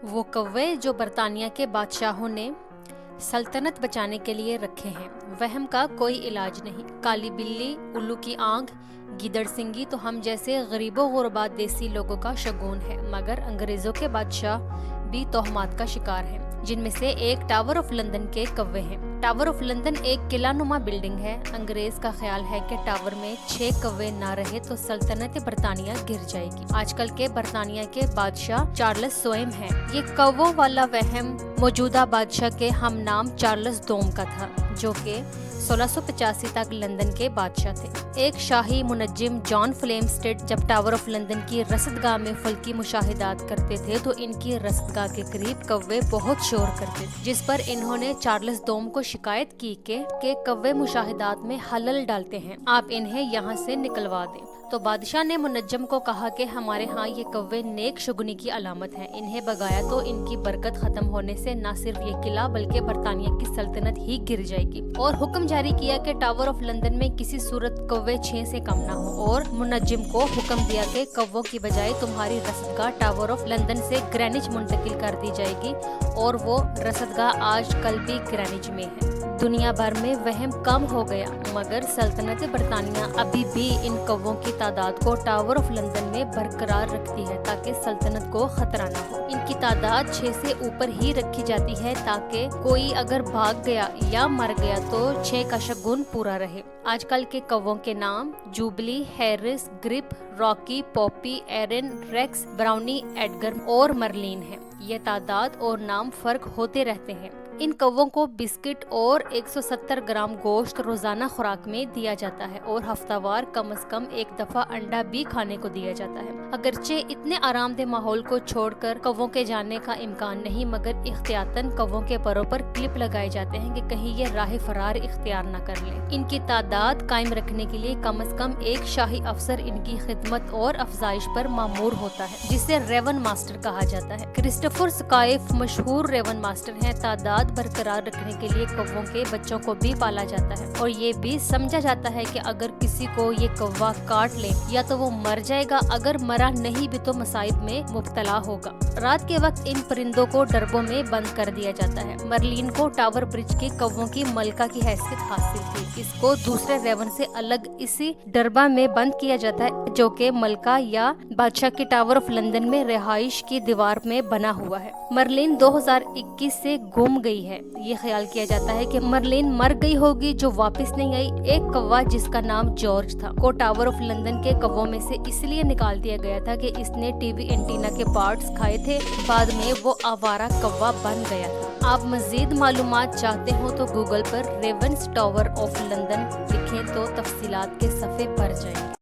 وہ کوے جو برطانیہ کے بادشاہوں نے سلطنت بچانے کے لیے رکھے ہیں، وہم کا کوئی علاج نہیں۔ کالی بلی، الو کی آنکھ، گیدڑ سنگی تو ہم جیسے غریب و غربا دیسی لوگوں کا شگون ہے، مگر انگریزوں کے بادشاہ بھی تہمات کا شکار ہیں، جن میں سے ایک ٹاور آف لندن کے کوے ہیں۔ ٹاور آف لندن ایک قلعہ نما بلڈنگ ہے۔ انگریز کا خیال ہے کہ ٹاور میں 6 کوے نہ رہے تو سلطنت برطانیہ گر جائے گی۔ آج کل کے برطانیہ کے بادشاہ چارلس سوئم ہیں۔ یہ کووں والا وہم موجودہ بادشاہ کے ہم نام چارلس دوم کا تھا، جو کہ 1685 تک لندن کے بادشاہ تھے۔ ایک شاہی منجم جان فلیمسٹڈ جب ٹاور آف لندن کی رصدگاہ میں فلکی مشاہدات کرتے تھے تو ان کی رصدگاہ کے قریب کوے بہت شور کرتے تھے، جس پر انہوں نے چارلس دوم کو شکایت کی کہ کوے مشاہدات میں خلل ڈالتے ہیں، آپ انہیں یہاں سے نکلوا دیں۔ تو بادشاہ نے منجم کو کہا کہ ہمارے ہاں یہ کوے نیک شگنی کی علامت ہیں، انہیں بگایا تو ان کی برکت ختم ہونے سے نہ صرف یہ قلعہ بلکہ برطانیہ کی سلطنت ہی گر جائے گی، اور حکم جاری کیا کہ ٹاور آف لندن میں کسی صورت کوے 6 سے کم نہ ہو، اور منجم کو حکم دیا کہ کووں کی بجائے تمہاری رصدگاہ ٹاور آف لندن سے گرینچ منتقل کر دی جائے گی، اور وہ رصدگاہ آج کل بھی گرینچ میں ہے۔ دنیا بھر میں وہم کم ہو گیا، مگر سلطنت برطانیہ ابھی بھی ان کووں کی تعداد کو ٹاور آف لندن میں برقرار رکھتی ہے تاکہ سلطنت کو خطرہ نہ ہو۔ ان کی تعداد 6 سے اوپر ہی رکھی جاتی ہے تاکہ کوئی اگر بھاگ گیا یا مر گیا تو 6 کا شگون پورا رہے۔ آج کل کے کووں کے نام جوبلی، ہیرس، گرپ، راکی، پوپی، ایرن، ریکس، براؤنی، ایڈگر اور مرلین ہیں۔ یہ تعداد اور نام فرق ہوتے رہتے ہیں۔ ان کووں کو بسکٹ اور 170 گرام گوشت روزانہ خوراک میں دیا جاتا ہے، اور ہفتہ وار کم از کم 1 دفعہ انڈا بھی کھانے کو دیا جاتا ہے۔ اگرچہ اتنے آرام دہ ماحول کو چھوڑ کر کووں کے جانے کا امکان نہیں، مگر احتیاطاً کووں کے پروں پر کلپ لگائے جاتے ہیں کہ کہیں یہ راہ فرار اختیار نہ کر لیں۔ ان کی تعداد قائم رکھنے کے لیے کم از کم ایک شاہی افسر ان کی خدمت اور افزائش پر مامور ہوتا ہے، جسے ریون ماسٹر کہا جاتا ہے۔ کرسٹوفر سکائف مشہور ریون ماسٹر ہیں۔ تعداد برقرار رکھنے کے لیے کووں کے بچوں کو بھی پالا جاتا ہے، اور یہ بھی سمجھا جاتا ہے کہ اگر کسی کو یہ کوا کاٹ لے یا تو وہ مر جائے گا، اگر مرا نہیں بھی تو مصائب میں مبتلا ہوگا۔ رات کے وقت ان پرندوں کو ڈربوں میں بند کر دیا جاتا ہے۔ مرلین کو ٹاور برج کے کووں کی ملکہ کی حیثیت حاصل تھی۔ اس کو دوسرے ریون سے الگ اسی ڈربہ میں بند کیا جاتا ہے جو کہ ملکہ یا بادشاہ کی ٹاور آف لندن میں رہائش کی دیوار میں بنا ہوا ہے۔ مرلین 2021 سے گم گئی ہے۔ یہ خیال کیا جاتا ہے کہ مرلین مر گئی ہوگی جو واپس نہیں آئی۔ ایک کوا جس کا نام جارج تھا کو ٹاور آف لندن کے کووں میں سے اس لیے نکال دیا گیا تھا کہ اس نے ٹی وی اینٹینا کے پارٹس کھائے تھے، بعد میں وہ آوارہ کوا بن گیا تھا۔ آپ مزید معلومات چاہتے ہو تو Google per ریونس tower of London لکھیں تو تفصیلات کے صفحے بھر جائیں۔